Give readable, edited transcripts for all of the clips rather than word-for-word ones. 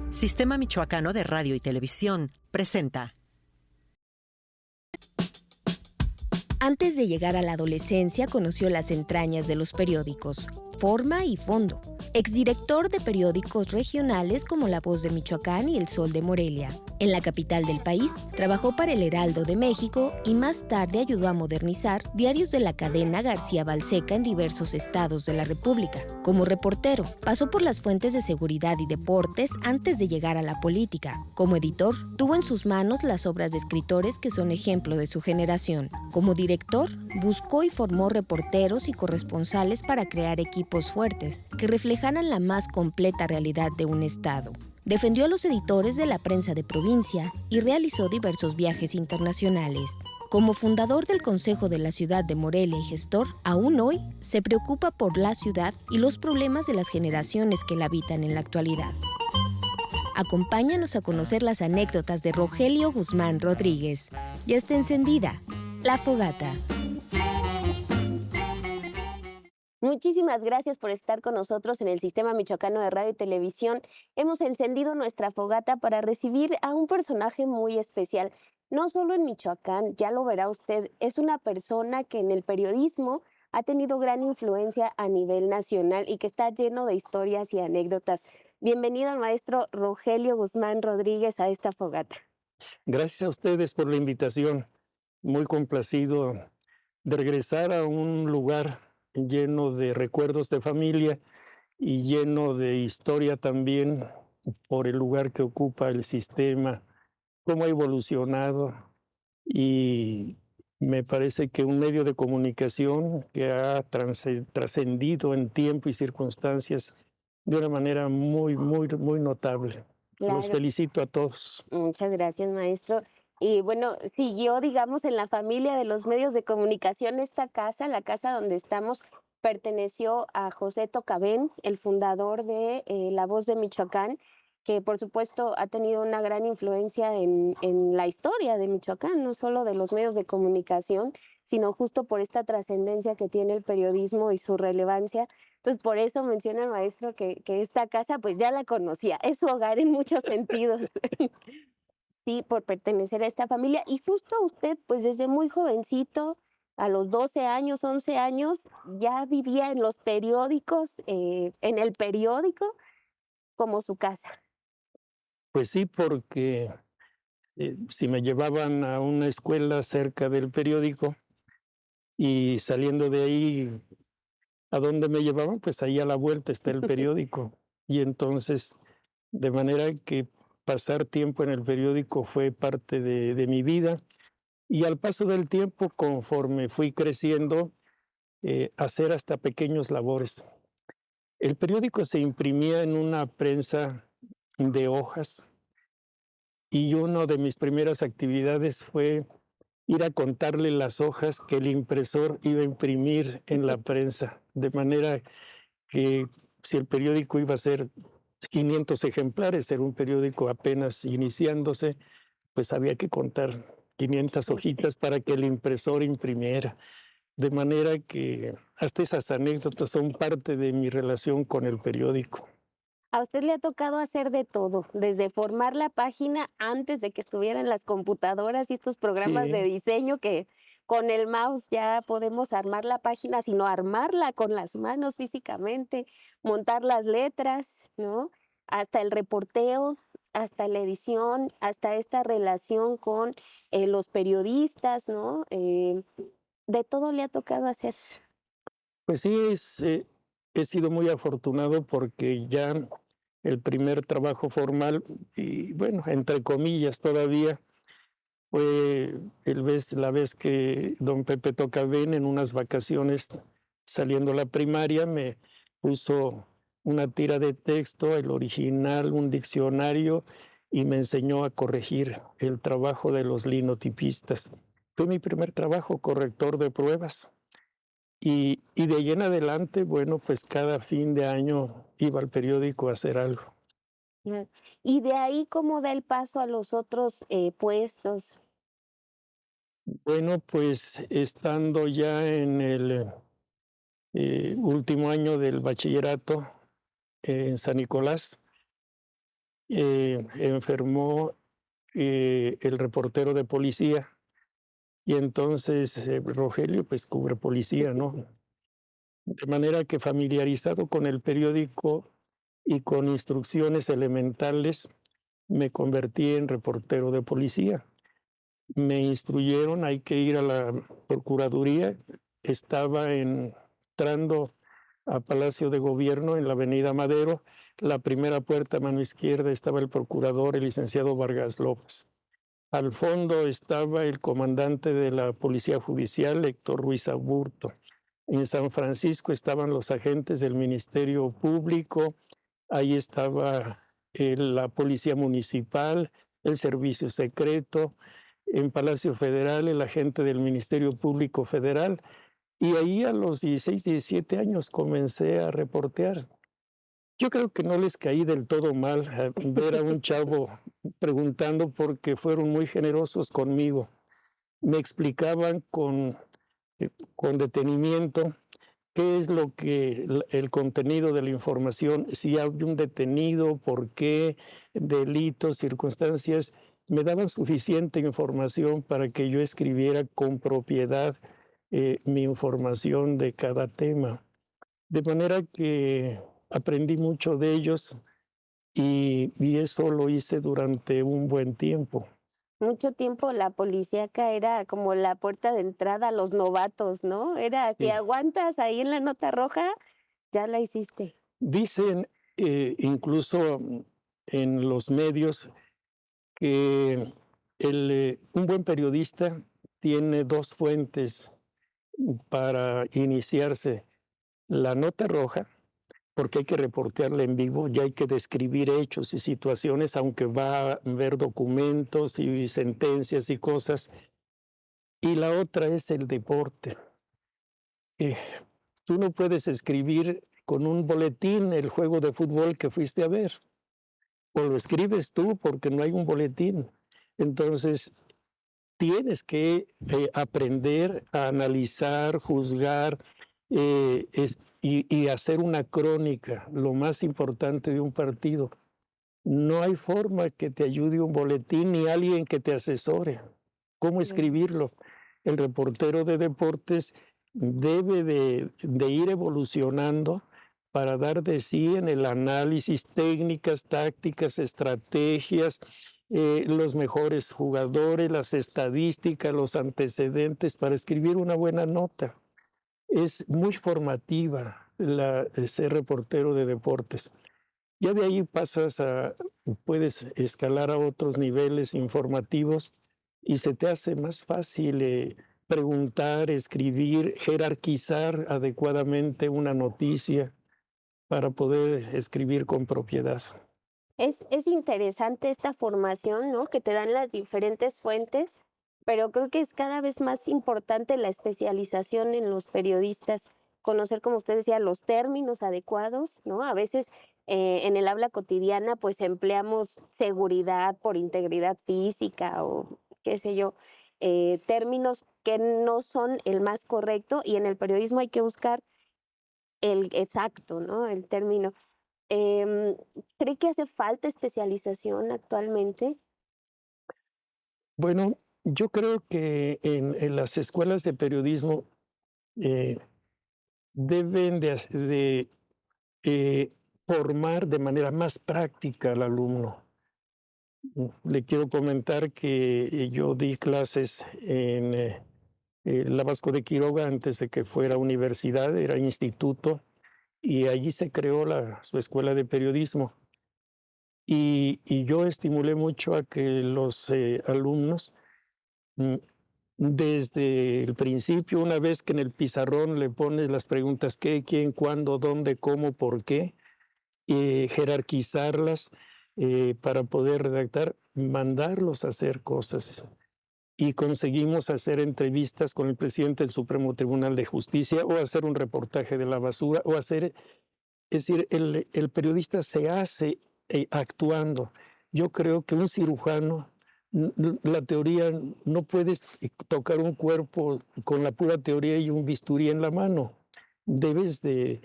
Sistema Michoacano de Radio y Televisión presenta. Antes de llegar a la adolescencia, conoció las entrañas de los periódicos, forma y fondo. Exdirector de periódicos regionales como La Voz de Michoacán y El Sol de Morelia. En la capital del país, trabajó para El Heraldo de México y más tarde ayudó a modernizar diarios de la cadena García Balseca en diversos estados de la República. Como reportero, pasó por las fuentes de seguridad y deportes antes de llegar a la política. Como editor, tuvo en sus manos las obras de escritores que son ejemplo de su generación. Como director, buscó y formó reporteros y corresponsales para crear equipos fuertes que reflejaran la más completa realidad de un estado. Defendió a los editores de la prensa de provincia y realizó diversos viajes internacionales. Como fundador del Consejo de la Ciudad de Morelia y gestor, aún hoy se preocupa por la ciudad y los problemas de las generaciones que la habitan en la actualidad. Acompáñanos a conocer las anécdotas de Rogelio Guzmán Rodríguez. Ya está encendida la fogata. Muchísimas gracias por estar con nosotros en el Sistema Michoacano de Radio y Televisión. Hemos encendido nuestra fogata para recibir a un personaje muy especial. No solo en Michoacán, ya lo verá usted, es una persona que en el periodismo ha tenido gran influencia a nivel nacional y que está lleno de historias y anécdotas. Bienvenido al maestro Rogelio Guzmán Rodríguez a esta fogata. Gracias a ustedes por la invitación. Muy complacido de regresar a un lugar lleno de recuerdos de familia y lleno de historia también por el lugar que ocupa el sistema, cómo ha evolucionado, y me parece que un medio de comunicación que ha trascendido en tiempo y circunstancias de una manera muy notable. Claro. Los felicito a todos. Muchas gracias, maestro. Y bueno, siguió, digamos, en la familia de los medios de comunicación esta casa, la casa donde estamos, perteneció a José Tocabén, el fundador de La Voz de Michoacán, que por supuesto ha tenido una gran influencia en la historia de Michoacán, no solo de los medios de comunicación, sino justo por esta trascendencia que tiene el periodismo y su relevancia. Entonces, por eso menciona el maestro que esta casa pues ya la conocía, es su hogar en muchos sentidos. Sí, por pertenecer a esta familia. Y justo usted, pues desde muy jovencito, a los 12 años, 11 años, ya vivía en los periódicos, en el periódico, como su casa. Pues sí, porque si me llevaban a una escuela cerca del periódico y saliendo de ahí, ¿a dónde me llevaban? Pues ahí a la vuelta está el periódico. Y entonces, de manera que pasar tiempo en el periódico fue parte de mi vida. Y al paso del tiempo, conforme fui creciendo, hacer hasta pequeños labores. El periódico se imprimía en una prensa de hojas y una de mis primeras actividades fue ir a contarle las hojas que el impresor iba a imprimir en la prensa, de manera que si el periódico iba a ser 500 ejemplares, era un periódico apenas iniciándose, pues había que contar 500 hojitas para que el impresor imprimiera. De manera que hasta esas anécdotas son parte de mi relación con el periódico. A usted le ha tocado hacer de todo, desde formar la página antes de que estuvieran las computadoras y estos programas de diseño que con el mouse ya podemos armar la página, sino armarla con las manos físicamente, montar las letras, ¿no? Hasta el reporteo, hasta la edición, hasta esta relación con los periodistas, ¿no? De todo le ha tocado hacer. Pues sí, he sido muy afortunado porque ya el primer trabajo formal, y bueno, entre comillas todavía, fue la vez que don Pepe Tocabén en unas vacaciones saliendo la primaria me puso una tira de texto, el original, un diccionario, y me enseñó a corregir el trabajo de los linotipistas. Fue mi primer trabajo, corrector de pruebas. Y de ahí en adelante, bueno, pues cada fin de año iba al periódico a hacer algo. Y de ahí, ¿cómo da el paso a los otros puestos? Bueno, pues estando ya en último año del bachillerato en San Nicolás. Enfermó el reportero de policía y entonces Rogelio pues cubre policía, ¿no? De manera que familiarizado con el periódico y con instrucciones elementales, me convertí en reportero de policía. Me instruyeron, hay que ir a la Procuraduría. Estaba entrando a Palacio de Gobierno en la Avenida Madero. La primera puerta a mano izquierda estaba el procurador, el licenciado Vargas López. Al fondo estaba el comandante de la Policía Judicial, Héctor Ruiz Aburto. En San Francisco estaban los agentes del Ministerio Público. Ahí estaba la Policía Municipal, el Servicio Secreto. En Palacio Federal, el agente del Ministerio Público Federal. Y ahí a los 16, 17 años comencé a reportear. Yo creo que no les caí del todo mal ver a un chavo preguntando porque fueron muy generosos conmigo. Me explicaban con detenimiento qué es lo que el contenido de la información, si hay un detenido, por qué, delitos, circunstancias. Me daban suficiente información para que yo escribiera con propiedad mi información de cada tema. De manera que aprendí mucho de ellos y eso lo hice durante un buen tiempo. Mucho tiempo la policíaca era como la puerta de entrada a los novatos, ¿no? Era, si Sí. aguantas ahí en la nota roja, ya la hiciste. Dicen incluso en los medios que un buen periodista tiene dos fuentes para iniciarse: la nota roja, porque hay que reportearla en vivo, ya hay que describir hechos y situaciones, aunque va a haber documentos y sentencias y cosas. Y la otra es el deporte. Eh, Tú no puedes escribir con un boletín el juego de fútbol que fuiste a ver, o lo escribes tú porque no hay un boletín. Entonces, tienes que aprender a analizar, juzgar y hacer una crónica, lo más importante de un partido. No hay forma que te ayude un boletín ni alguien que te asesore. ¿Cómo escribirlo? El reportero de deportes debe de ir evolucionando para dar de sí en el análisis, técnicas, tácticas, estrategias, los mejores jugadores, las estadísticas, los antecedentes para escribir una buena nota. Es muy formativa ser reportero de deportes. Ya de ahí puedes escalar a otros niveles informativos y se te hace más fácil preguntar, escribir, jerarquizar adecuadamente una noticia para poder escribir con propiedad. Es interesante esta formación, ¿no? Que te dan las diferentes fuentes, pero creo que es cada vez más importante la especialización en los periodistas, conocer, como usted decía, los términos adecuados, ¿no? A veces en el habla cotidiana, pues empleamos seguridad por integridad física o qué sé yo, términos que no son el más correcto y en el periodismo hay que buscar el exacto, ¿no? El término. Em, ¿Cree que hace falta especialización actualmente? Bueno, yo creo que en las escuelas de periodismo eh, deben de formar de manera más práctica al alumno. Le quiero comentar que yo di clases en la Vasco de Quiroga antes de que fuera universidad, era instituto, y allí se creó su escuela de periodismo. Y yo estimulé mucho a que los alumnos, mm, desde el principio, una vez que en el pizarrón le pones las preguntas qué, quién, cuándo, dónde, cómo, por qué, jerarquizarlas para poder redactar, mandarlos a hacer cosas. Y conseguimos hacer entrevistas con el presidente del Supremo Tribunal de Justicia o hacer un reportaje de la basura o hacer, es decir, el periodista se hace actuando. Yo creo que un cirujano, la teoría, no puedes tocar un cuerpo con la pura teoría y un bisturí en la mano. debes de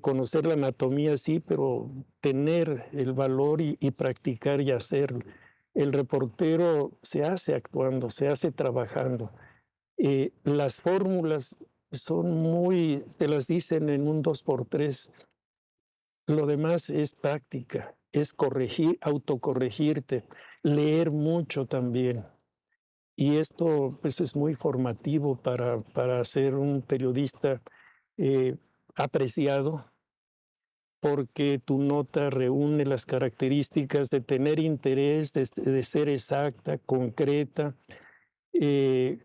conocer la anatomía, sí, pero tener el valor y practicar y hacerlo. El reportero se hace actuando, se hace trabajando. Las fórmulas son muy, te las dicen en un 2x3. Lo demás es práctica, es corregir, autocorregirte, leer mucho también. Y esto pues es muy formativo para ser un periodista eh, apreciado, porque tu nota reúne las características de tener interés, de ser exacta, concreta. Eh,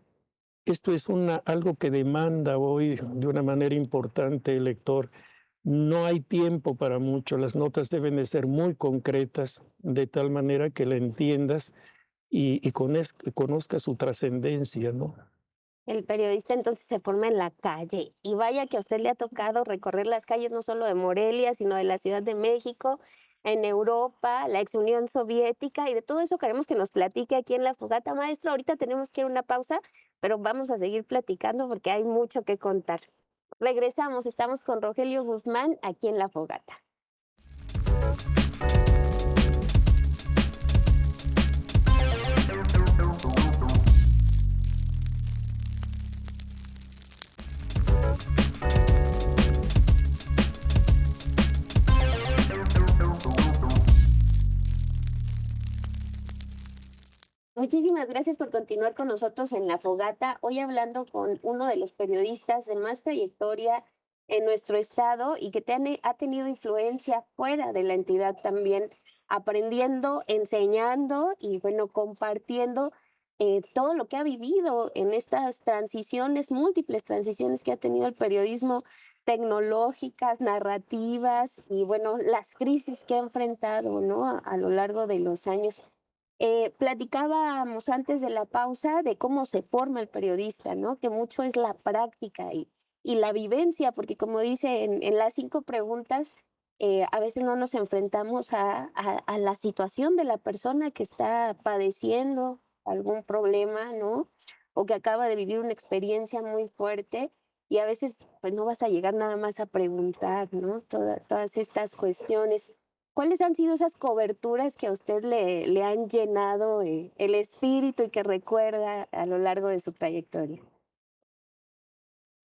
Esto es algo que demanda hoy de una manera importante el lector. No hay tiempo para mucho, las notas deben de ser muy concretas, de tal manera que la entiendas y conozcas su trascendencia, ¿no? El periodista entonces se forma en la calle y vaya que a usted le ha tocado recorrer las calles no solo de Morelia, sino de la Ciudad de México, en Europa, la ex Unión Soviética y de todo eso queremos que nos platique aquí en La Fogata. Maestro, ahorita tenemos que ir a una pausa, pero vamos a seguir platicando porque hay mucho que contar. Regresamos, estamos con Rogelio Guzmán aquí en La Fogata. Muchísimas gracias por continuar con nosotros en La Fogata, hoy hablando con uno de los periodistas de más trayectoria en nuestro estado y que ha tenido influencia fuera de la entidad también, aprendiendo, enseñando y bueno, compartiendo todo lo que ha vivido en estas transiciones, múltiples transiciones que ha tenido el periodismo, tecnológicas, narrativas y bueno, las crisis que ha enfrentado, ¿no? A lo largo de los años. Platicábamos antes de la pausa de cómo se forma el periodista, ¿no? Que mucho es la práctica y la vivencia, porque como dice en las 5 preguntas, a veces no nos enfrentamos a la situación de la persona que está padeciendo algún problema, ¿no? O que acaba de vivir una experiencia muy fuerte y a veces pues no vas a llegar nada más a preguntar, ¿no? Todas estas cuestiones. ¿Cuáles han sido esas coberturas que a usted le han llenado el espíritu y que recuerda a lo largo de su trayectoria?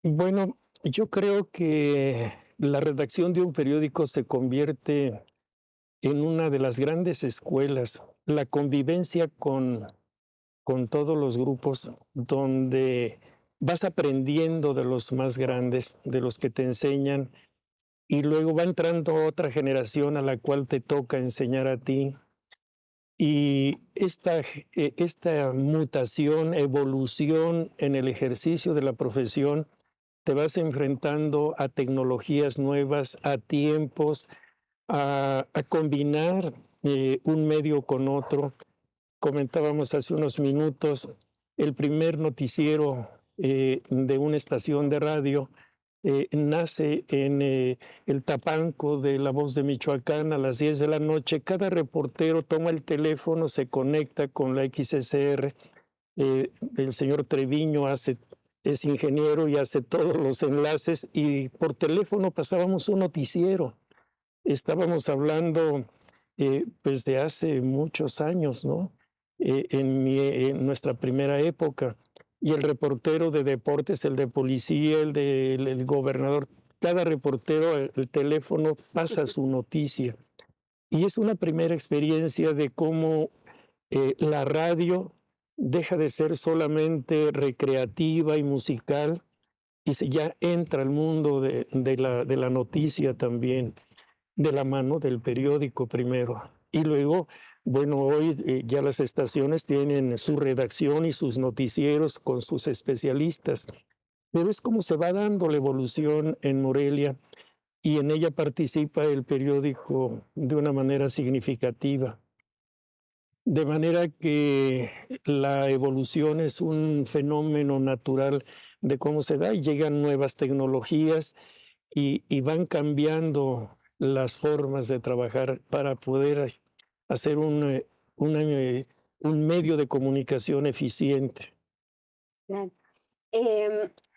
Bueno, yo creo que la redacción de un periódico se convierte en una de las grandes escuelas, la convivencia con todos los grupos, donde vas aprendiendo de los más grandes, de los que te enseñan, y luego va entrando otra generación a la cual te toca enseñar a ti. Y esta mutación, evolución en el ejercicio de la profesión, te vas enfrentando a tecnologías nuevas, a tiempos, a combinar un medio con otro. Comentábamos hace unos minutos el primer noticiero de una estación de radio nace en el Tapanco de La Voz de Michoacán a las 10 de la noche. Cada reportero toma el teléfono, se conecta con la XSR. El señor Treviño es ingeniero y hace todos los enlaces y por teléfono pasábamos un noticiero. Estábamos hablando pues de hace muchos años, ¿no? En nuestra primera época. Y el reportero de deportes, el de policía, el gobernador, cada reportero, el teléfono pasa su noticia. Y es una primera experiencia de cómo la radio deja de ser solamente recreativa y musical y ya entra al mundo de la noticia también, de la mano del periódico primero. Y luego, bueno, hoy ya las estaciones tienen su redacción y sus noticieros con sus especialistas. Pero es como se va dando la evolución en Morelia y en ella participa el periódico de una manera significativa. De manera que la evolución es un fenómeno natural de cómo se da y llegan nuevas tecnologías y van cambiando las formas de trabajar para poder hacer un medio de comunicación eficiente. Claro.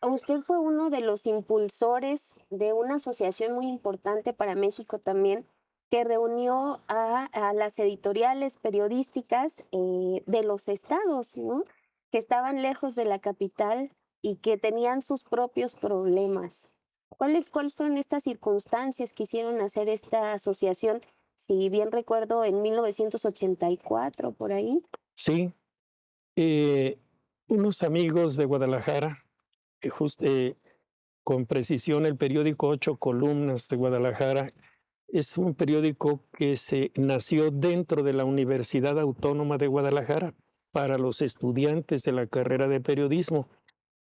Usted fue uno de los impulsores de una asociación muy importante para México también, que reunió a las editoriales periodísticas de los estados, ¿no? Que estaban lejos de la capital y que tenían sus propios problemas. ¿Cuáles fueron estas circunstancias que hicieron hacer esta asociación? Si bien recuerdo, en 1984, por ahí. Sí, unos amigos de Guadalajara, con precisión el periódico Ocho Columnas de Guadalajara, es un periódico que se nació dentro de la Universidad Autónoma de Guadalajara para los estudiantes de la carrera de periodismo.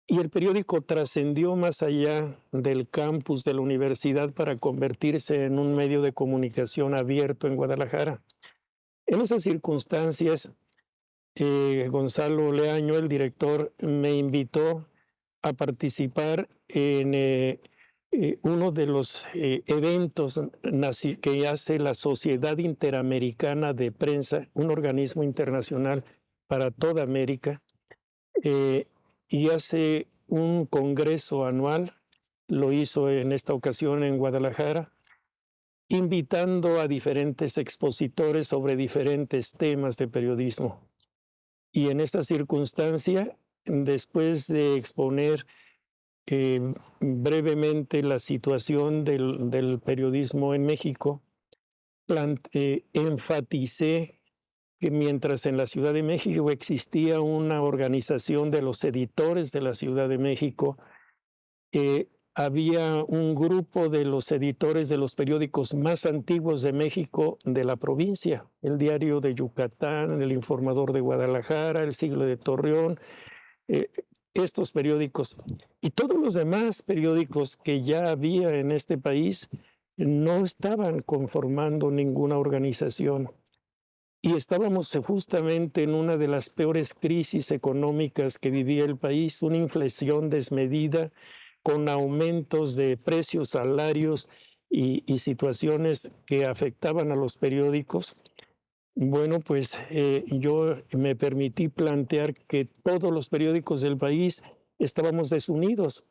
Y el periódico trascendió más allá del campus de la universidad para convertirse en un medio de comunicación abierto en Guadalajara. En esas circunstancias, Gonzalo Leaño, el director, me invitó a participar en uno de los eventos que hace la Sociedad Interamericana de Prensa, un organismo internacional para toda América, y hace un congreso anual, lo hizo en esta ocasión en Guadalajara, invitando a diferentes expositores sobre diferentes temas de periodismo. Y en esta circunstancia, después de exponer brevemente la situación del periodismo en México, enfaticé que mientras en la Ciudad de México existía una organización de los editores de la Ciudad de México, había un grupo de los editores de los periódicos más antiguos de México de la provincia, el Diario de Yucatán, el Informador de Guadalajara, el Siglo de Torreón, estos periódicos y todos los demás periódicos que ya había en este país no estaban conformando ninguna organización. Y estábamos justamente en una de las peores crisis económicas que vivía el país, una inflación desmedida con aumentos de precios, salarios y situaciones que afectaban a los periódicos. Bueno, pues yo me permití plantear que todos los periódicos del país estábamos desunidos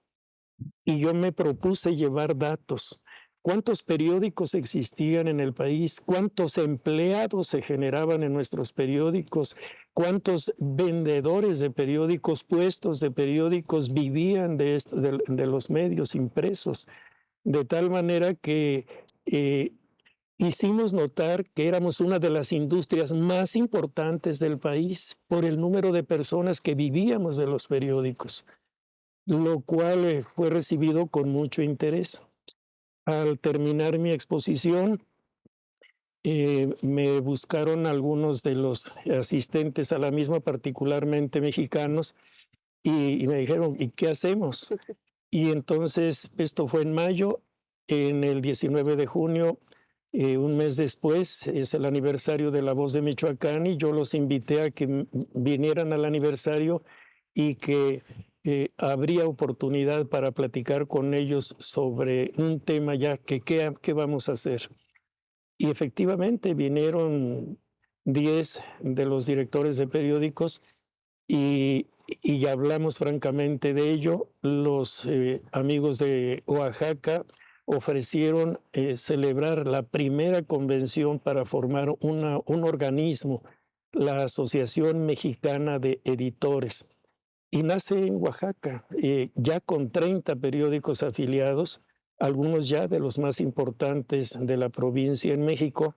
y yo me propuse llevar datos. ¿Cuántos periódicos existían en el país? ¿Cuántos empleados se generaban en nuestros periódicos? ¿Cuántos vendedores de periódicos, puestos de periódicos vivían de los medios impresos? De tal manera que hicimos notar que éramos una de las industrias más importantes del país por el número de personas que vivíamos de los periódicos, lo cual fue recibido con mucho interés. Al terminar mi exposición, me buscaron algunos de los asistentes a la misma, particularmente mexicanos, y me dijeron, ¿y qué hacemos? Y entonces, esto fue en mayo, en el 19 de junio, un mes después, es el aniversario de La Voz de Michoacán, y yo los invité a que vinieran al aniversario y que habría oportunidad para platicar con ellos sobre un tema ya que qué vamos a hacer. Y efectivamente vinieron 10 de los directores de periódicos y hablamos francamente de ello. Los amigos de Oaxaca ofrecieron celebrar la primera convención para formar un organismo, la Asociación Mexicana de Editores. Y nace en Oaxaca, ya con 30 periódicos afiliados, algunos ya de los más importantes de la provincia en México.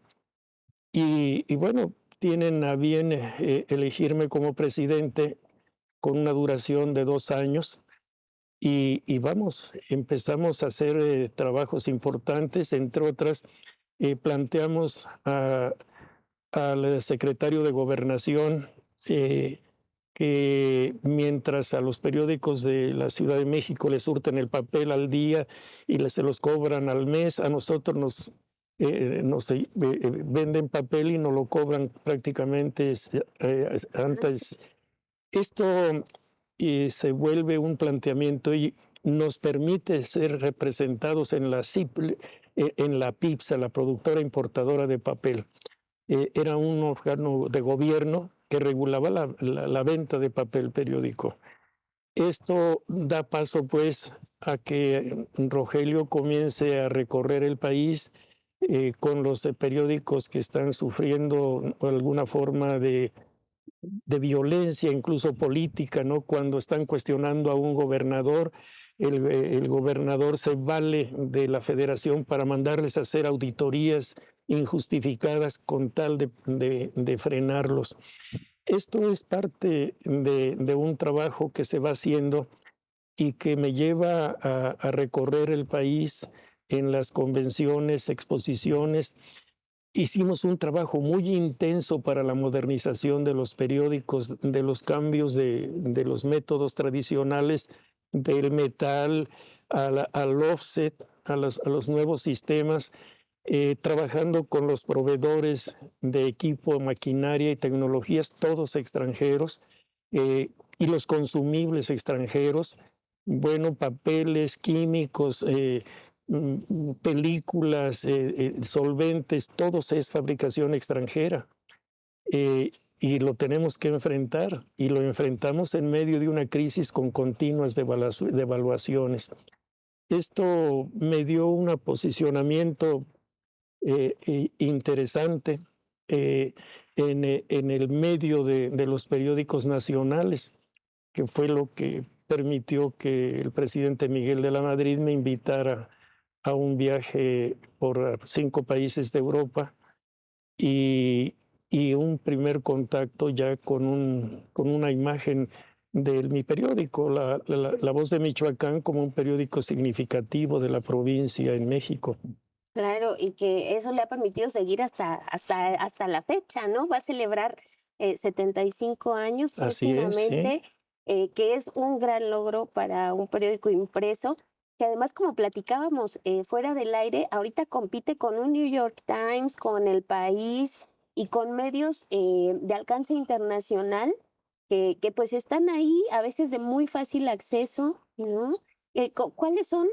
Y bueno, tienen a bien elegirme como presidente con una duración de 2 años. Y vamos, empezamos a hacer trabajos importantes, entre otras, planteamos al secretario de Gobernación que mientras a los periódicos de la Ciudad de México les surten el papel al día y se los cobran al mes, a nosotros nos venden papel y nos lo cobran prácticamente antes. Esto se vuelve un planteamiento y nos permite ser representados en la PIPSA, la productora importadora de papel. Era un órgano de gobierno que regulaba la venta de papel periódico. Esto da paso, pues, a que Rogelio comience a recorrer el país con los periódicos que están sufriendo alguna forma de violencia, incluso política, ¿no? Cuando están cuestionando a un gobernador, el gobernador se vale de la federación para mandarles a hacer auditorías injustificadas con tal de frenarlos. Esto es parte de un trabajo que se va haciendo y que me lleva a recorrer el país en las convenciones, exposiciones. Hicimos un trabajo muy intenso para la modernización de los periódicos, de los cambios de los métodos tradicionales, del metal al offset, a los nuevos sistemas, trabajando con los proveedores de equipo, maquinaria y tecnologías, todos extranjeros, y los consumibles extranjeros, bueno, papeles, químicos, películas, solventes, todos es fabricación extranjera. Y lo tenemos que enfrentar, y lo enfrentamos en medio de una crisis con continuas devaluaciones. Esto me dio un posicionamiento interesante en el medio de los periódicos nacionales, que fue lo que permitió que el presidente Miguel de la Madrid me invitara a un viaje por 5 países de Europa y, y un primer contacto ya con una imagen de mi periódico, La Voz de Michoacán, como un periódico significativo de la provincia en México. Claro, y que eso le ha permitido seguir hasta la fecha, ¿no? Va a celebrar 75 años Así es, sí. próximamente, que es un gran logro para un periódico impreso, que además, como platicábamos fuera del aire, ahorita compite con un New York Times, con El País y con medios de alcance internacional que pues están ahí, a veces de muy fácil acceso, ¿no? ¿Cuáles son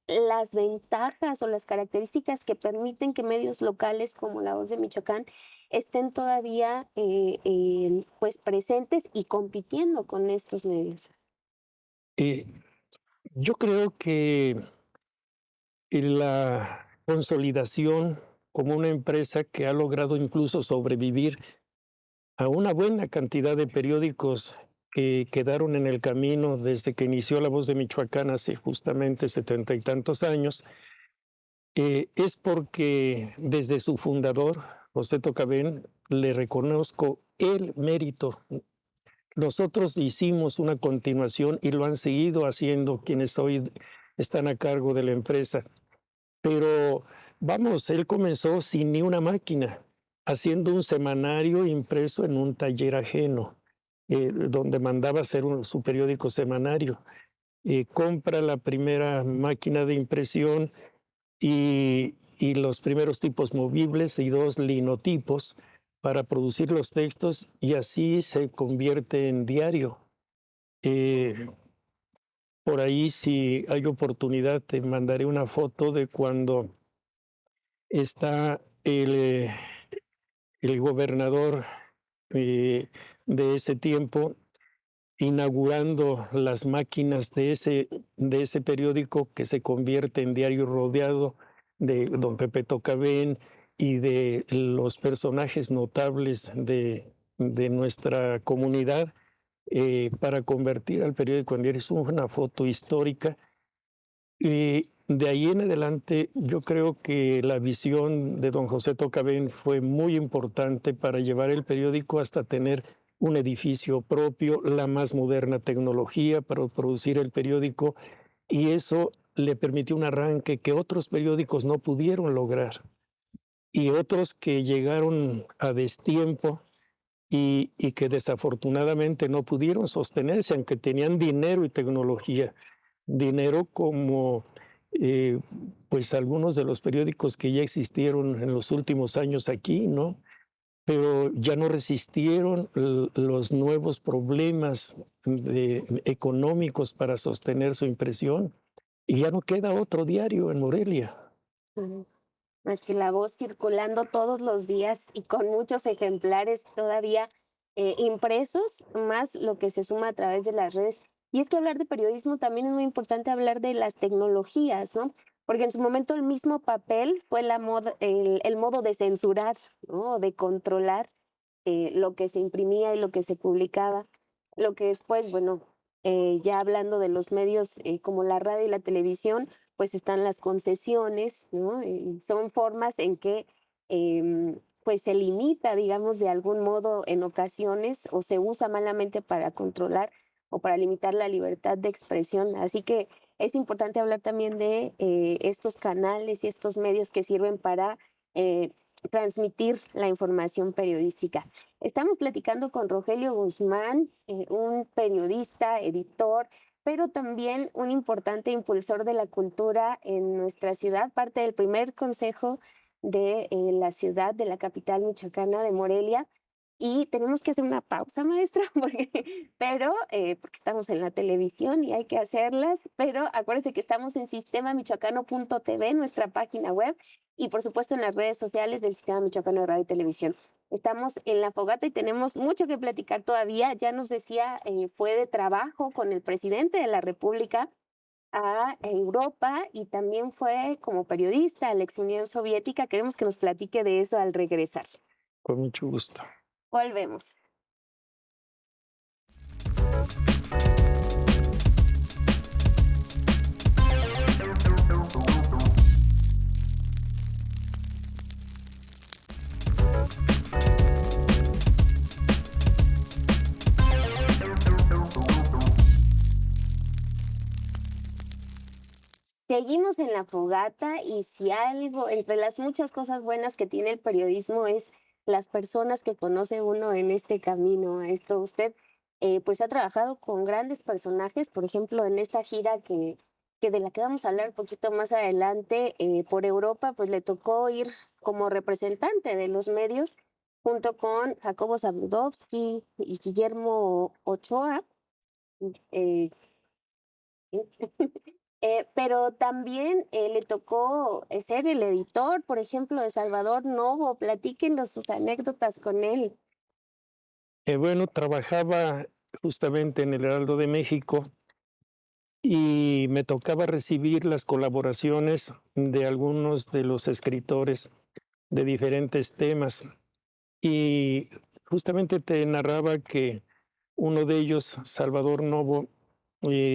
las ventajas o las características que permiten que medios locales como La Voz de Michoacán estén todavía pues presentes y compitiendo con estos medios? Eh, yo creo que la consolidación como una empresa que ha logrado incluso sobrevivir a una buena cantidad de periódicos que quedaron en el camino desde que inició La Voz de Michoacán hace justamente 70 y tantos años, es porque desde su fundador, José Tocabén, le reconozco el mérito. Nosotros hicimos una continuación y lo han seguido haciendo quienes hoy están a cargo de la empresa. Pero vamos, él comenzó sin ni una máquina, haciendo un semanario impreso en un taller ajeno, donde mandaba hacer su periódico semanario. Compra la primera máquina de impresión y los primeros tipos movibles y 2 linotipos para producir los textos, y así se convierte en diario. Por ahí, si hay oportunidad, te mandaré una foto de cuando está el gobernador de ese tiempo inaugurando las máquinas de ese periódico que se convierte en diario, rodeado de don Pepe Tocabén y de los personajes notables de nuestra comunidad, para convertir al periódico en diario. Es una foto histórica. Y de ahí en adelante, yo creo que la visión de don José Tocabén fue muy importante para llevar el periódico hasta tener un edificio propio, la más moderna tecnología para producir el periódico, y eso le permitió un arranque que otros periódicos no pudieron lograr, y otros que llegaron a destiempo y que desafortunadamente no pudieron sostenerse, aunque tenían dinero y tecnología. Dinero como eh, pues algunos de los periódicos que ya existieron en los últimos años aquí, ¿no? Pero ya no resistieron los nuevos problemas económicos para sostener su impresión, y ya no queda otro diario en Morelia. Ujú. Es que La Voz circulando todos los días y con muchos ejemplares todavía impresos, más lo que se suma a través de las redes. Y es que hablar de periodismo también es muy importante hablar de las tecnologías, ¿no? Porque en su momento el mismo papel fue el modo de censurar, ¿no? De controlar lo que se imprimía y lo que se publicaba. Lo que después, bueno, ya hablando de los medios como la radio y la televisión, pues están las concesiones, ¿no? Son formas en que pues se limita, digamos, de algún modo en ocasiones o se usa malamente para controlar o para limitar la libertad de expresión. Así que es importante hablar también de estos canales y estos medios que sirven para eh, transmitir la información periodística. Estamos platicando con Rogelio Guzmán, un periodista, editor, pero también un importante impulsor de la cultura en nuestra ciudad, parte del primer consejo de la ciudad, de la capital michoacana de Morelia. Y tenemos que hacer una pausa, maestra, porque estamos en la televisión y hay que hacerlas, pero acuérdense que estamos en sistemamichoacano.tv, nuestra página web, y por supuesto en las redes sociales del Sistema Michoacano de Radio y Televisión. Estamos en la fogata y tenemos mucho que platicar todavía. Ya nos decía, fue de trabajo con el presidente de la República a Europa y también fue como periodista a la ex Unión Soviética. Queremos que nos platique de eso al regresar. Con mucho gusto. Volvemos. Seguimos en la fogata y si algo, entre las muchas cosas buenas que tiene el periodismo es las personas que conoce uno en este camino. Esto usted pues ha trabajado con grandes personajes, por ejemplo, en esta gira que de la que vamos a hablar un poquito más adelante por Europa, pues le tocó ir como representante de los medios junto con Jacobo Zabludovsky y Guillermo Ochoa. eh, pero también le tocó ser el editor, por ejemplo, de Salvador Novo. Platíquenos sus anécdotas con él. Bueno, trabajaba justamente en el Heraldo de México y me tocaba recibir las colaboraciones de algunos de los escritores de diferentes temas. Y justamente te narraba que uno de ellos, Salvador Novo,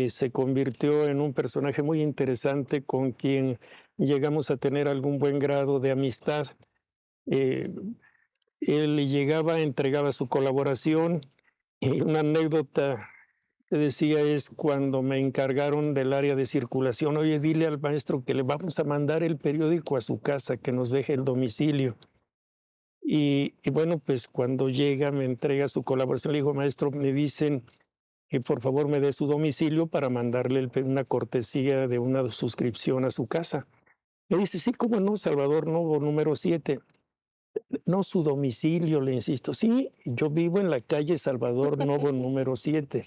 se convirtió en un personaje muy interesante con quien llegamos a tener algún buen grado de amistad. Eh, Él llegaba, entregaba su colaboración y una anécdota te decía es cuando me encargaron del área de circulación, oye, dile al maestro que le vamos a mandar el periódico a su casa, que nos deje el domicilio. Y bueno, pues cuando llega, me entrega su colaboración, le digo, maestro, me dicen que por favor me dé su domicilio para mandarle una cortesía de una suscripción a su casa. Me dice, sí, cómo no, Salvador Novo, número 7. No, su domicilio, le insisto. Sí, yo vivo en la calle Salvador Novo, número 7.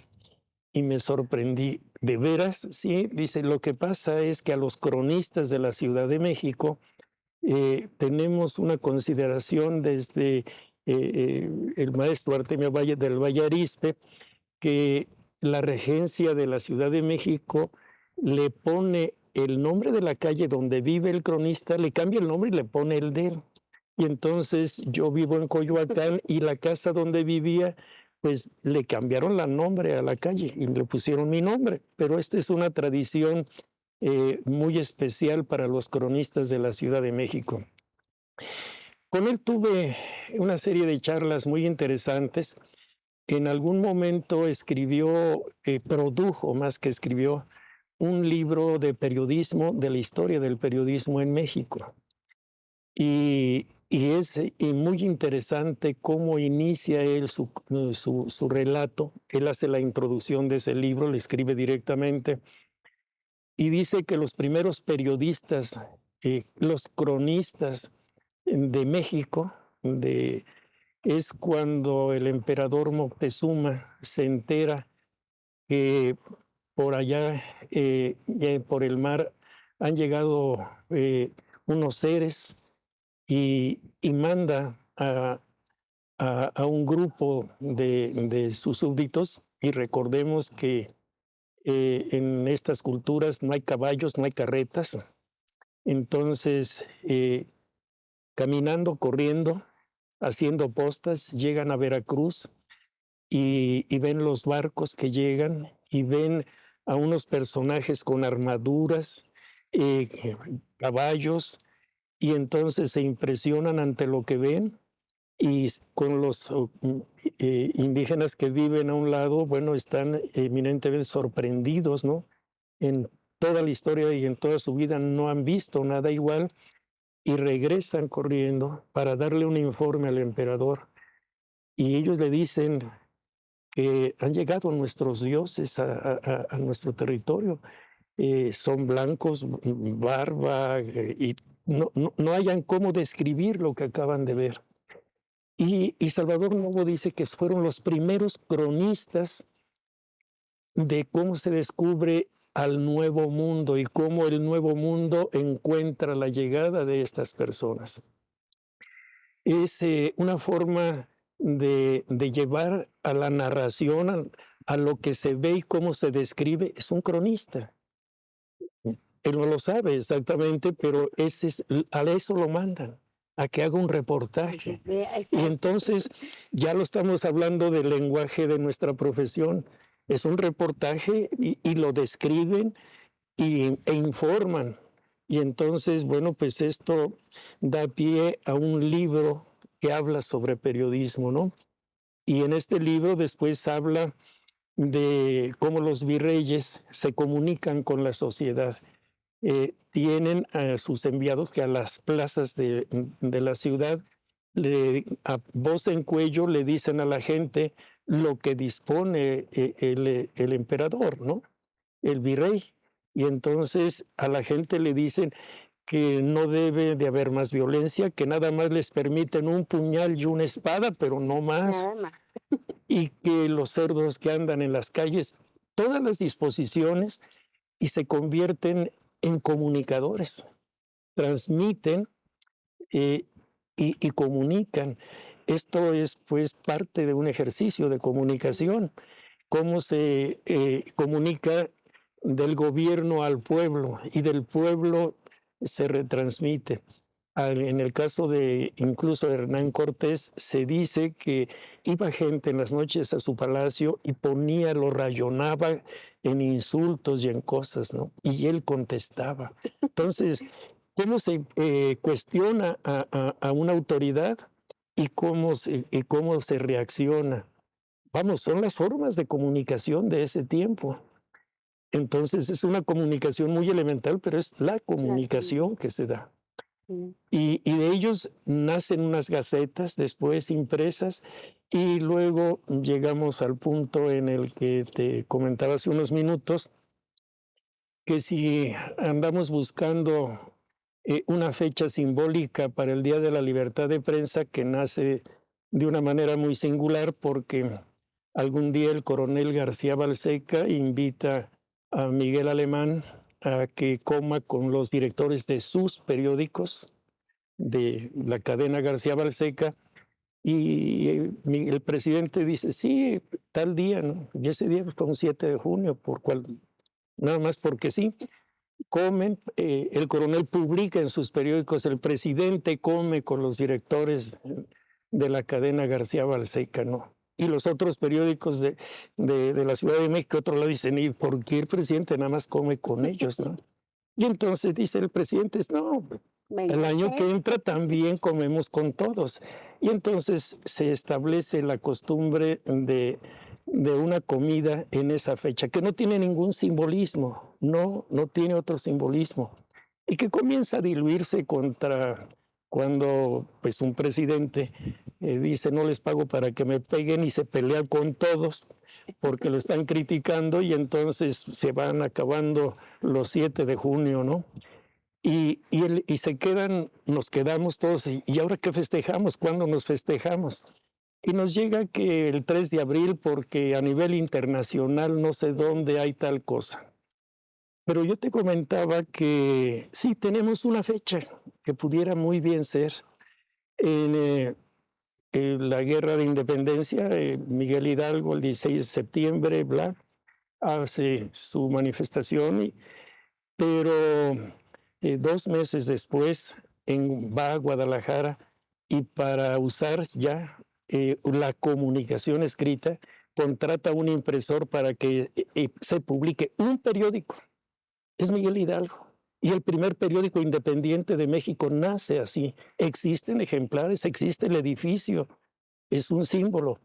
Y me sorprendí. ¿De veras? Sí, dice, lo que pasa es que a los cronistas de la Ciudad de México tenemos una consideración desde el maestro Artemio Valle del Valle Arizpe, que la regencia de la Ciudad de México le pone el nombre de la calle donde vive el cronista, le cambia el nombre y le pone el de él. Y entonces yo vivo en Coyoacán y la casa donde vivía, pues le cambiaron el nombre a la calle y le pusieron mi nombre. Pero esta es una tradición muy especial para los cronistas de la Ciudad de México. Con él tuve una serie de charlas muy interesantes. En algún momento escribió, produjo más que escribió, un libro de periodismo, de la historia del periodismo en México. Y es muy interesante cómo inicia él su relato. Él hace la introducción de ese libro, le escribe directamente y dice que los primeros periodistas, los cronistas de México, es cuando el emperador Moctezuma se entera que por allá, por el mar, han llegado unos seres y manda a un grupo de sus súbditos, y recordemos que en estas culturas no hay caballos, no hay carretas. Entonces, caminando, corriendo, haciendo postas, llegan a Veracruz y ven los barcos que llegan y ven a unos personajes con armaduras, eh, caballos, y entonces se impresionan ante lo que ven, y con los indígenas que viven a un lado, bueno, están eminentemente sorprendidos, ¿no? En toda la historia y en toda su vida no han visto nada igual, y regresan corriendo para darle un informe al emperador. Y ellos le dicen que han llegado nuestros dioses a nuestro territorio. Son blancos, barba, y no hayan cómo describir lo que acaban de ver. Y Salvador Novo dice que fueron los primeros cronistas de cómo se descubre al Nuevo Mundo y cómo el Nuevo Mundo encuentra la llegada de estas personas. Es una forma de llevar a la narración, a lo que se ve y cómo se describe. Es un cronista. Él no lo sabe exactamente, pero a eso lo mandan, a que haga un reportaje. Y entonces ya lo estamos hablando del lenguaje de nuestra profesión. Es un reportaje y lo describen e informan. Y entonces, bueno, pues esto da pie a un libro que habla sobre periodismo, ¿no? Y en este libro después habla de cómo los virreyes se comunican con la sociedad. Tienen a sus enviados que a las plazas de la ciudad, a voz en cuello, le dicen a la gente lo que dispone el emperador, ¿no? El virrey. Y entonces a la gente le dicen que no debe de haber más violencia, que nada más les permiten un puñal y una espada, pero no más. Nada más. Y que los cerdos que andan en las calles, todas las disposiciones, y se convierten en comunicadores, transmiten y comunican. Esto es pues parte de un ejercicio de comunicación, cómo se comunica del gobierno al pueblo y del pueblo se retransmite. En el caso de incluso Hernán Cortés, se dice que iba gente en las noches a su palacio y lo rayonaba en insultos y en cosas, ¿no? Y él contestaba. Entonces, ¿cómo se cuestiona a una autoridad y cómo se reacciona? Vamos, son las formas de comunicación de ese tiempo. Entonces, es una comunicación muy elemental, pero es la comunicación que se da. Y de ellos nacen unas gacetas después impresas, y luego llegamos al punto en el que te comentaba hace unos minutos, que si andamos buscando una fecha simbólica para el Día de la Libertad de Prensa, que nace de una manera muy singular porque algún día el coronel García Balseca invita a Miguel Alemán a que coma con los directores de sus periódicos, de la cadena García Balseca, y el presidente dice, sí, tal día, ¿no? Y ese día fue un 7 de junio, nada más porque sí. Comen, el coronel publica en sus periódicos, el presidente come con los directores de la cadena García Balseca, ¿no? Y los otros periódicos de la Ciudad de México, otro lado dicen, ¿y por qué el presidente nada más come con ellos, no? Y entonces dice el presidente, no, el año que entra también comemos con todos. Y entonces se establece la costumbre de una comida en esa fecha, que no tiene ningún simbolismo, no tiene otro simbolismo, y que comienza a diluirse cuando pues un presidente dice, no les pago para que me peguen, y se pelea con todos porque lo están criticando, y entonces se van acabando los 7 de junio, ¿no? Y nos quedamos todos, ¿y ahora qué festejamos? ¿Cuándo nos festejamos? Y nos llega que el 3 de abril, porque a nivel internacional no sé dónde hay tal cosa. Pero yo te comentaba que sí, tenemos una fecha que pudiera muy bien ser. la guerra de independencia, Miguel Hidalgo el 16 de septiembre, hace su manifestación, pero 2 meses después va a Guadalajara y para usar ya la comunicación escrita, contrata un impresor para que se publique un periódico. Es Miguel Hidalgo. Y el primer periódico independiente de México nace así. Existen ejemplares, existe el edificio, es un símbolo.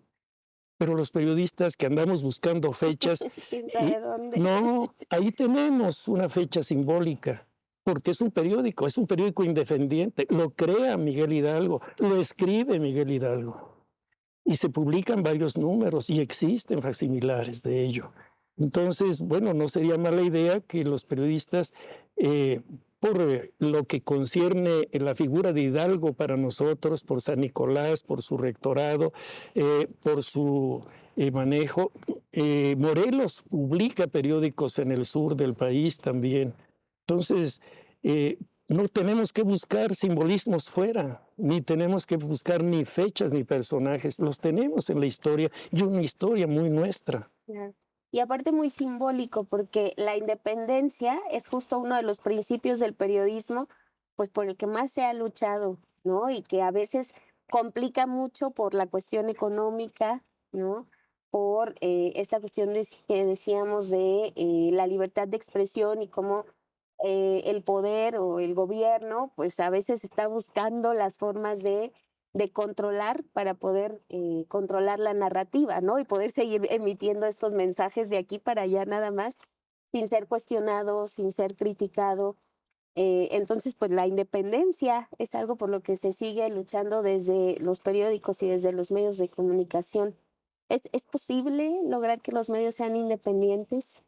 Pero los periodistas que andamos buscando fechas, ¿Quién sabe dónde? no, ahí tenemos una fecha simbólica, porque es un periódico independiente. Lo crea Miguel Hidalgo, lo escribe Miguel Hidalgo. Y se publican varios números y existen facsimilares de ello. Entonces, bueno, no sería mala idea que los periodistas, por lo que concierne la figura de Hidalgo para nosotros, por San Nicolás, por su rectorado, por su manejo, Morelos publica periódicos en el sur del país también. Entonces, no tenemos que buscar simbolismos fuera, ni tenemos que buscar ni fechas ni personajes, los tenemos en la historia y una historia muy nuestra. Claro. Y aparte muy simbólico, porque la independencia es justo uno de los principios del periodismo, pues por el que más se ha luchado, ¿no? Y que a veces complica mucho por la cuestión económica, ¿no? Por esta cuestión que decíamos de la libertad de expresión y cómo el poder o el gobierno, pues a veces está buscando las formas de controlar para poder controlar la narrativa, ¿no? Y poder seguir emitiendo estos mensajes de aquí para allá nada más, sin ser cuestionado, sin ser criticado. Entonces, pues la independencia es algo por lo que se sigue luchando desde los periódicos y desde los medios de comunicación. ¿Es posible lograr que los medios sean independientes?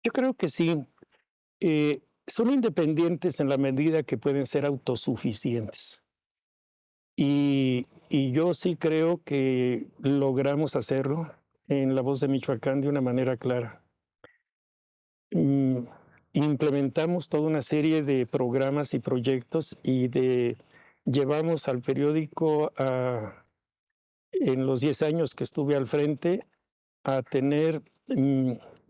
Yo creo que sí. Son independientes en la medida que pueden ser autosuficientes. Y yo sí creo que logramos hacerlo en La Voz de Michoacán de una manera clara. Implementamos toda una serie de programas y proyectos y llevamos al periódico en los 10 años que estuve al frente a tener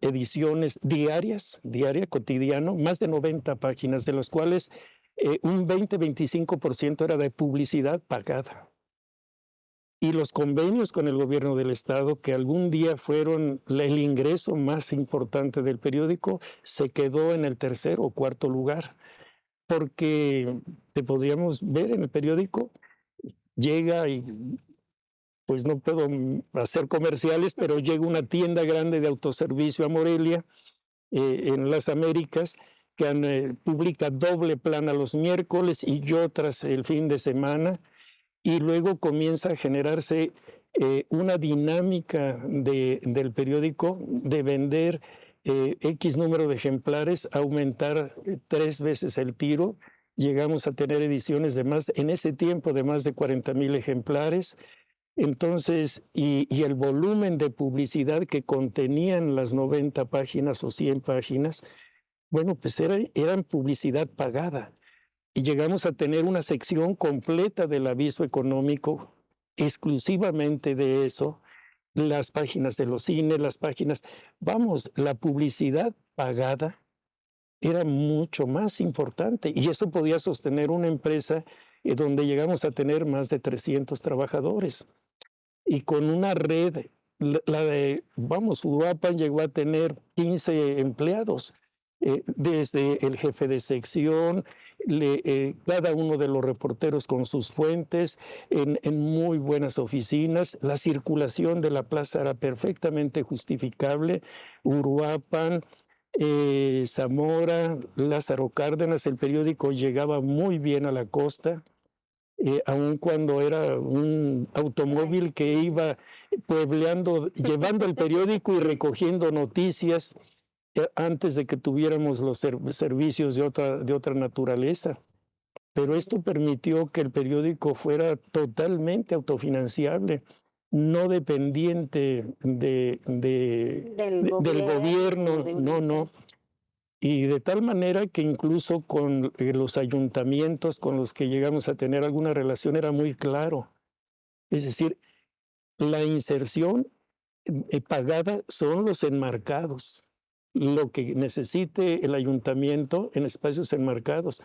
ediciones diarias, cotidiano, más de 90 páginas, de las cuales un 20-25% era de publicidad pagada. Y los convenios con el gobierno del estado, que algún día fueron el ingreso más importante del periódico, se quedó en el 3er o 4er lugar, porque te podríamos ver en el periódico, llega y pues no puedo hacer comerciales, pero llega una tienda grande de autoservicio a Morelia, en las Américas, que publica doble plana los miércoles y otras el fin de semana, y luego comienza a generarse una dinámica del periódico de vender X número de ejemplares, aumentar 3 veces el tiro. Llegamos a tener ediciones en ese tiempo de más de 40,000 ejemplares. Entonces, y el volumen de publicidad que contenían las 90 páginas o 100 páginas, bueno, pues eran publicidad pagada. Y llegamos a tener una sección completa del aviso económico, exclusivamente de eso, las páginas de los cines, la publicidad pagada era mucho más importante. Y eso podía sostener una empresa donde llegamos a tener más de 300 trabajadores. Y con una red, Uruapan llegó a tener 15 empleados, desde el jefe de sección, cada uno de los reporteros con sus fuentes, en muy buenas oficinas. La circulación de la plaza era perfectamente justificable. Uruapan, Zamora, Lázaro Cárdenas, el periódico llegaba muy bien a la costa. Aun cuando era un automóvil que iba puebleando, llevando el periódico y recogiendo noticias antes de que tuviéramos los servicios de otra naturaleza. Pero esto permitió que el periódico fuera totalmente autofinanciable, no dependiente del gobierno, no. Y de tal manera que incluso con los ayuntamientos con los que llegamos a tener alguna relación era muy claro. Es decir, la inserción pagada son los enmarcados, lo que necesite el ayuntamiento en espacios enmarcados.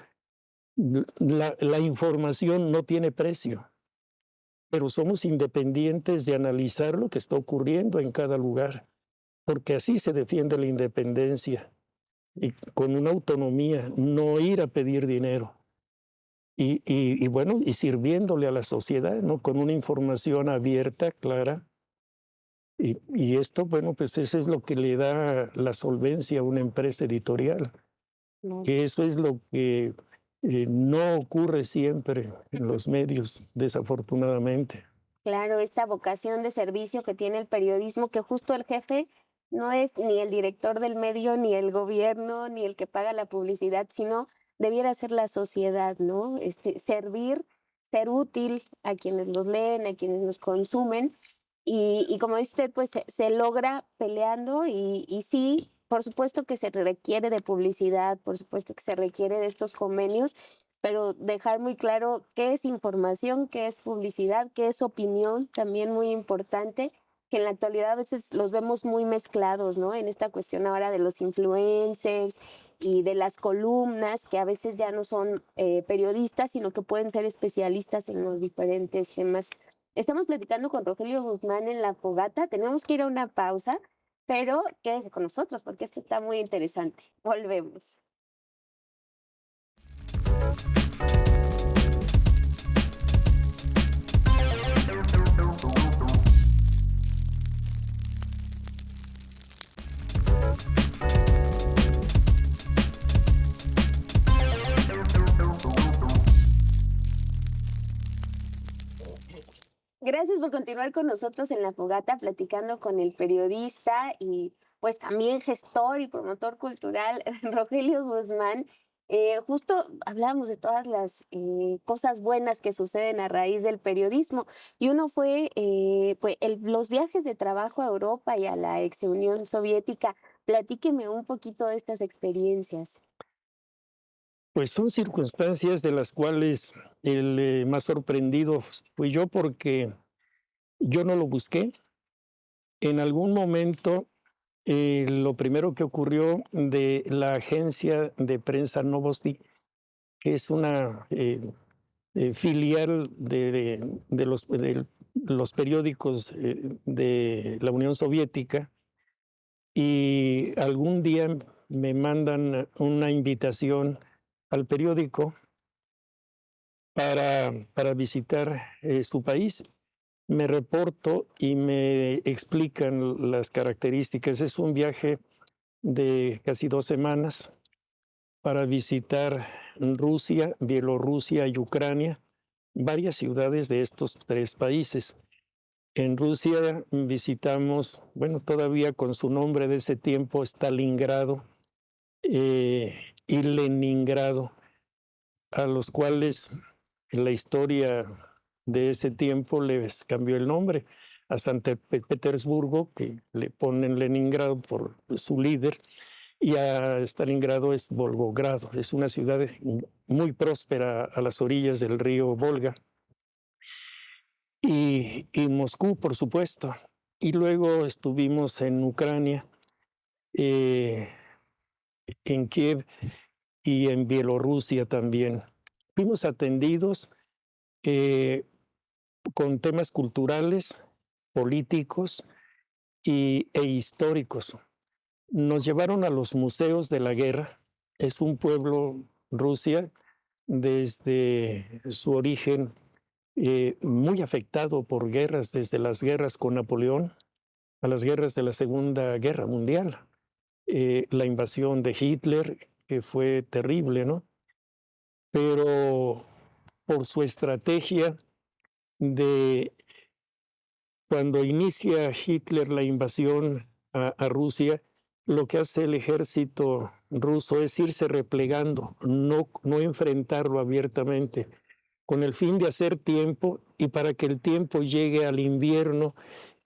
La información no tiene precio, pero somos independientes de analizar lo que está ocurriendo en cada lugar, porque así se defiende la independencia, y con una autonomía, no ir a pedir dinero. Y bueno, y sirviéndole a la sociedad, ¿no? Con una información abierta, clara. Y esto, bueno, pues eso es lo que le da la solvencia a una empresa editorial, No. que eso es lo que no ocurre siempre en los medios, desafortunadamente. Claro, esta vocación de servicio que tiene el periodismo, que justo el jefe no es ni el director del medio, ni el gobierno, ni el que paga la publicidad, sino debiera ser la sociedad, ¿no? Servir, ser útil a quienes los leen, a quienes nos consumen. Y como dice usted, pues se logra peleando y sí, por supuesto que se requiere de publicidad, por supuesto que se requiere de estos convenios, pero dejar muy claro qué es información, qué es publicidad, qué es opinión, también muy importante, que en la actualidad a veces los vemos muy mezclados, ¿no? En esta cuestión ahora de los influencers y de las columnas, que a veces ya no son periodistas, sino que pueden ser especialistas en los diferentes temas. Estamos platicando con Rogelio Guzmán en La Fogata, tenemos que ir a una pausa, pero quédese con nosotros porque esto está muy interesante. Volvemos. Gracias por continuar con nosotros en La Fogata, platicando con el periodista y pues también gestor y promotor cultural Rogelio Guzmán. Justo hablábamos de todas las cosas buenas que suceden a raíz del periodismo y uno fue pues los viajes de trabajo a Europa y a la ex Unión Soviética. Platíqueme un poquito de estas experiencias. Pues son circunstancias de las cuales el más sorprendido fui yo porque yo no lo busqué. En algún momento, lo primero que ocurrió de la agencia de prensa Novosti, que es una filial de los periódicos de la Unión Soviética, y algún día me mandan una invitación al periódico para visitar su país. Me reporto y me explican las características. Es un viaje de casi 2 semanas para visitar Rusia, Bielorrusia y Ucrania, varias ciudades de estos 3 países. En Rusia visitamos, bueno, todavía con su nombre de ese tiempo, Stalingrado y Leningrado, a los cuales la historia de ese tiempo les cambió el nombre a San Petersburgo, que le ponen Leningrado por su líder, y a Stalingrado es Volgogrado. Es una ciudad muy próspera a las orillas del río Volga. Y Moscú, por supuesto. Y luego estuvimos en Ucrania, en Kiev y en Bielorrusia también. Fuimos atendidos con temas culturales, políticos e históricos. Nos llevaron a los museos de la guerra. Es un pueblo, Rusia, desde su origen muy afectado por guerras, desde las guerras con Napoleón a las guerras de la Segunda Guerra Mundial. La invasión de Hitler, que fue terrible, ¿no? Pero por su estrategia de cuando inicia Hitler la invasión a Rusia, lo que hace el ejército ruso es irse replegando, no enfrentarlo abiertamente, con el fin de hacer tiempo y para que el tiempo llegue al invierno,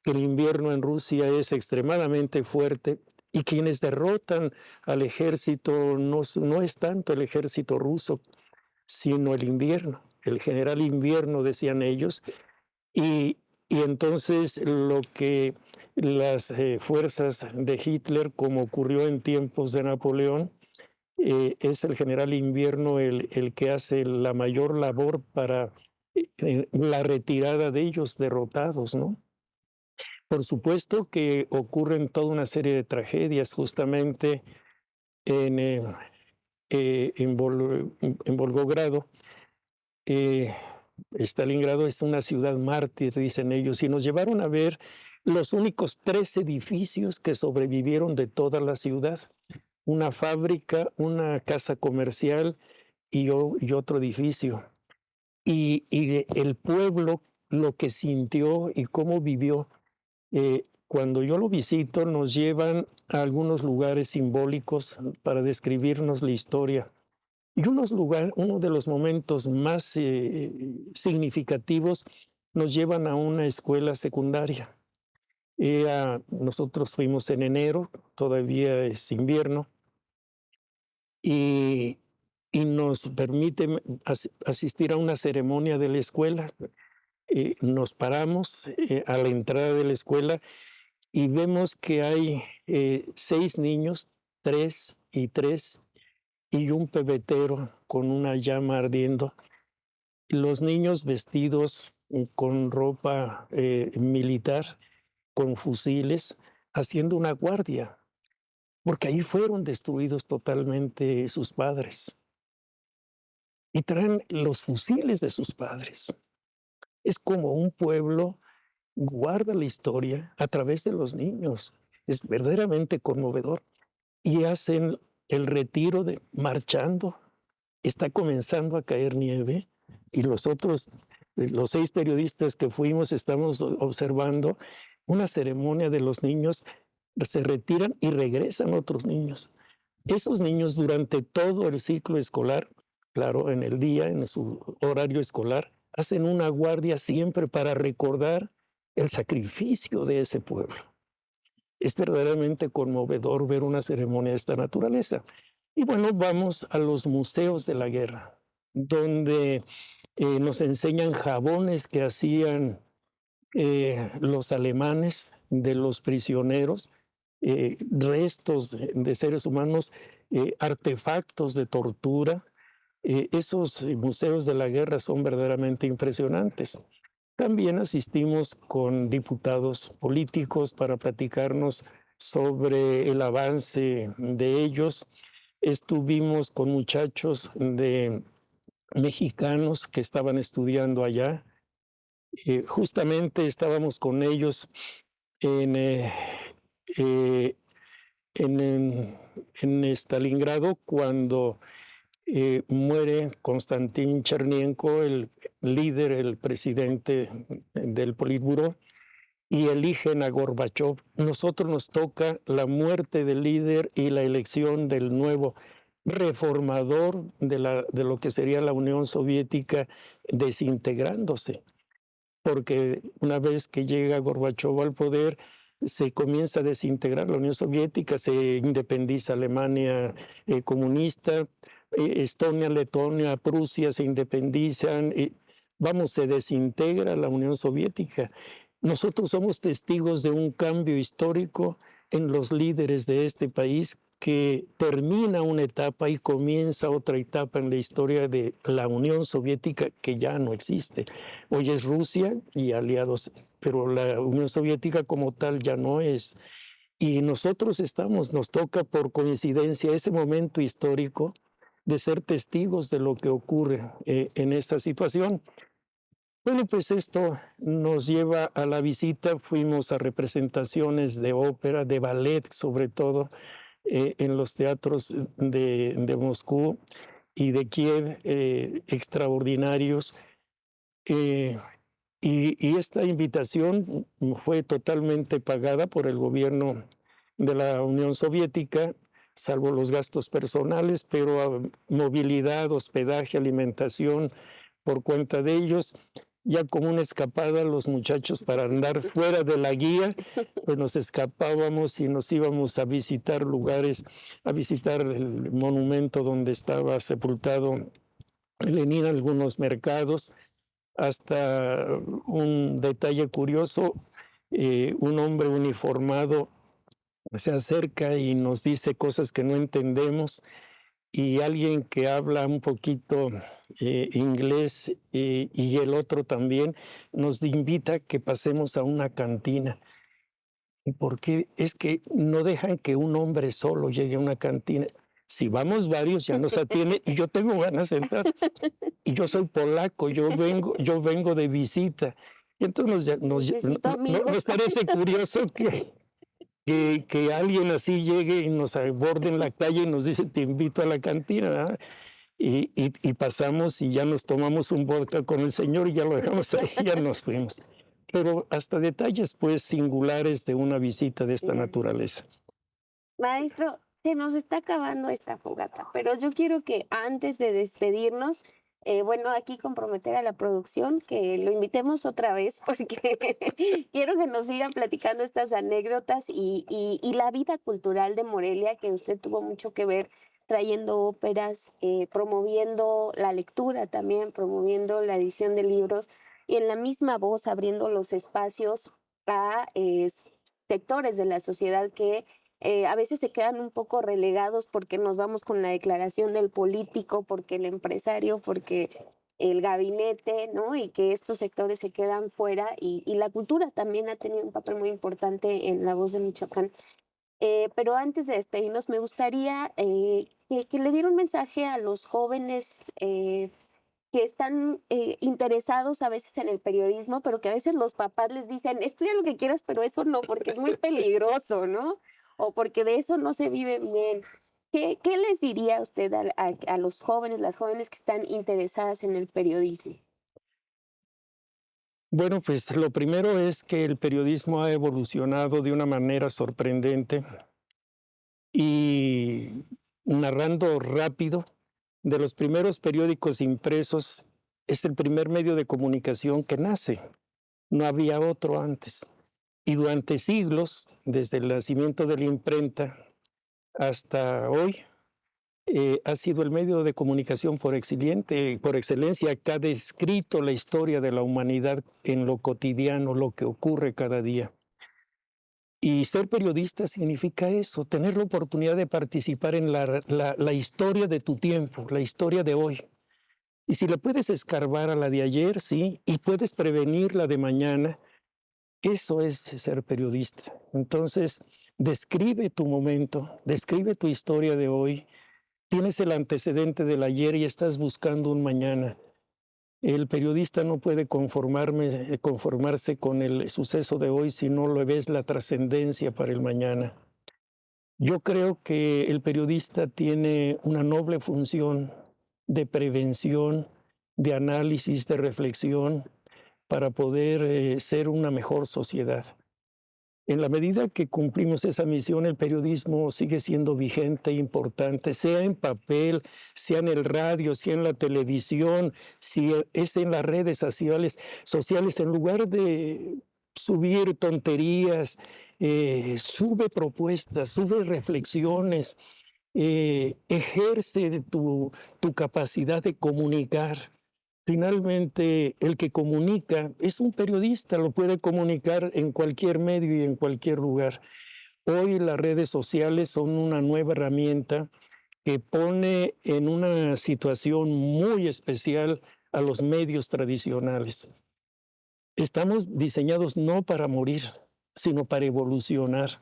que el invierno en Rusia es extremadamente fuerte y quienes derrotan al ejército no es tanto el ejército ruso, sino el invierno. El general invierno, decían ellos, Y entonces lo que las fuerzas de Hitler, como ocurrió en tiempos de Napoleón, es el general Invierno el que hace la mayor labor para la retirada de ellos derrotados, ¿no? Por supuesto que ocurren toda una serie de tragedias justamente en, en Volgogrado. Stalingrado es una ciudad mártir, dicen ellos, y nos llevaron a ver los únicos 3 edificios que sobrevivieron de toda la ciudad. Una fábrica, una casa comercial y otro edificio. Y el pueblo, lo que sintió y cómo vivió, cuando yo lo visito, nos llevan a algunos lugares simbólicos para describirnos la historia. Y uno de los momentos más significativos nos llevan a una escuela secundaria. Nosotros fuimos en enero, todavía es invierno, y nos permite asistir a una ceremonia de la escuela. Nos paramos a la entrada de la escuela y vemos que hay 6 niños, 3 y 3, y un pebetero con una llama ardiendo. Los niños vestidos con ropa militar, con fusiles, haciendo una guardia, porque ahí fueron destruidos totalmente sus padres. Y traen los fusiles de sus padres. Es como un pueblo guarda la historia a través de los niños. Es verdaderamente conmovedor. Y hacen el retiro marchando. Está comenzando a caer nieve y los 6 periodistas que fuimos, estamos observando una ceremonia de los niños. Se retiran y regresan otros niños. Esos niños durante todo el ciclo escolar, claro, en el día, en su horario escolar, hacen una guardia siempre para recordar el sacrificio de ese pueblo. Es verdaderamente conmovedor ver una ceremonia de esta naturaleza. Y bueno, vamos a los museos de la guerra, donde nos enseñan jabones que hacían los alemanes de los prisioneros, restos de seres humanos, artefactos de tortura. Esos museos de la guerra son verdaderamente impresionantes. También asistimos con diputados políticos para platicarnos sobre el avance de ellos. Estuvimos con muchachos mexicanos que estaban estudiando allá. Justamente estábamos con ellos en Stalingrado cuando muere Konstantin Chernienko, el líder, el presidente del Politburó, y eligen a Gorbachov. Nosotros nos toca la muerte del líder y la elección del nuevo reformador de lo que sería la Unión Soviética desintegrándose. Porque una vez que llega Gorbachov al poder, se comienza a desintegrar la Unión Soviética, se independiza Alemania comunista, Estonia, Letonia, Prusia se independizan, se desintegra la Unión Soviética. Nosotros somos testigos de un cambio histórico en los líderes de este país que termina una etapa y comienza otra etapa en la historia de la Unión Soviética que ya no existe. Hoy es Rusia y aliados, pero la Unión Soviética como tal ya no es. Y nosotros nos toca por coincidencia ese momento histórico de ser testigos de lo que ocurre en esta situación. Bueno, pues esto nos lleva a la visita. Fuimos a representaciones de ópera, de ballet sobre todo, en los teatros de Moscú y de Kiev, extraordinarios. Y esta invitación fue totalmente pagada por el gobierno de la Unión Soviética, salvo los gastos personales, pero movilidad, hospedaje, alimentación por cuenta de ellos. Ya como una escapada, los muchachos para andar fuera de la guía, pues nos escapábamos y nos íbamos a visitar lugares, a visitar el monumento donde estaba sepultado Lenin, algunos mercados. hasta un detalle curioso, un hombre uniformado se acerca y nos dice cosas que no entendemos, y alguien que habla un poquito inglés y el otro también nos invita a que pasemos a una cantina. Porque es que no dejan que un hombre solo llegue a una cantina. Si vamos varios ya nos atiende y yo tengo ganas de entrar. Y yo soy polaco, yo vengo de visita. Y entonces nos parece curioso que alguien así llegue y nos aborde en la calle y nos dice, te invito a la cantina, ¿verdad? Y pasamos y ya nos tomamos un vodka con el señor y ya lo dejamos ahí, ya nos fuimos. Pero hasta detalles, pues, singulares de una visita de esta naturaleza. Maestro, se nos está acabando esta fogata, pero yo quiero que antes de despedirnos, aquí comprometer a la producción que lo invitemos otra vez porque quiero que nos sigan platicando estas anécdotas y la vida cultural de Morelia, que usted tuvo mucho que ver trayendo óperas, promoviendo la lectura también, promoviendo la edición de libros y en la misma voz abriendo los espacios a sectores de la sociedad que a veces se quedan un poco relegados porque nos vamos con la declaración del político, porque el empresario, porque el gabinete, ¿no? Y que estos sectores se quedan fuera y la cultura también ha tenido un papel muy importante en La Voz de Michoacán. Pero antes de despedirnos, me gustaría que le diera un mensaje a los jóvenes que están interesados a veces en el periodismo, pero que a veces los papás les dicen, estudia lo que quieras, pero eso no, porque es muy peligroso, ¿no? O porque de eso no se vive bien. ¿Qué les diría usted a los jóvenes, las jóvenes que están interesadas en el periodismo? Bueno, pues lo primero es que el periodismo ha evolucionado de una manera sorprendente y narrando rápido, de los primeros periódicos impresos, es el primer medio de comunicación que nace. No había otro antes. Y durante siglos, desde el nacimiento de la imprenta hasta hoy, ha sido el medio de comunicación por excelencia que ha descrito la historia de la humanidad en lo cotidiano, lo que ocurre cada día. Y ser periodista significa eso, tener la oportunidad de participar en la historia de tu tiempo, la historia de hoy. Y si le puedes escarbar a la de ayer, sí, y puedes prevenir la de mañana, eso es ser periodista. Entonces, describe tu momento, describe tu historia de hoy. Tienes el antecedente del ayer y estás buscando un mañana. El periodista no puede conformarse con el suceso de hoy si no le ves la trascendencia para el mañana. Yo creo que el periodista tiene una noble función de prevención, de análisis, de reflexión, para poder ser una mejor sociedad. En la medida que cumplimos esa misión, el periodismo sigue siendo vigente e importante, sea en papel, sea en el radio, sea en la televisión, si es en las redes sociales, en lugar de subir tonterías, sube propuestas, sube reflexiones, ejerce tu capacidad de comunicar. Finalmente, el que comunica es un periodista, lo puede comunicar en cualquier medio y en cualquier lugar. Hoy las redes sociales son una nueva herramienta que pone en una situación muy especial a los medios tradicionales. Estamos diseñados no para morir, sino para evolucionar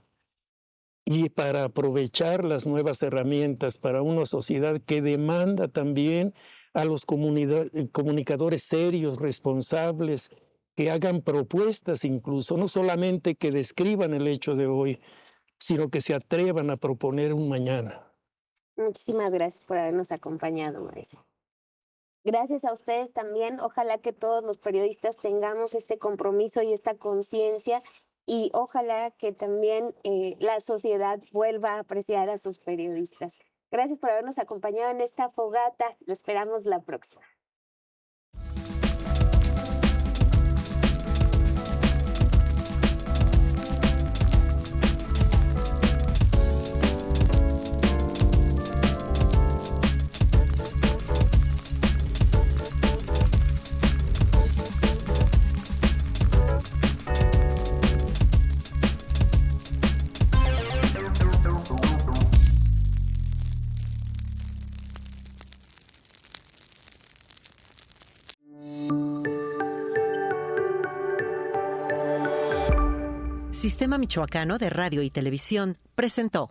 y para aprovechar las nuevas herramientas para una sociedad que demanda también a los comunicadores serios, responsables, que hagan propuestas incluso, no solamente que describan el hecho de hoy, sino que se atrevan a proponer un mañana. Muchísimas gracias por habernos acompañado, maestro. Gracias a ustedes también. Ojalá que todos los periodistas tengamos este compromiso y esta conciencia y ojalá que también la sociedad vuelva a apreciar a sus periodistas. Gracias por habernos acompañado en esta fogata. Lo esperamos la próxima. Sistema Michoacano de Radio y Televisión presentó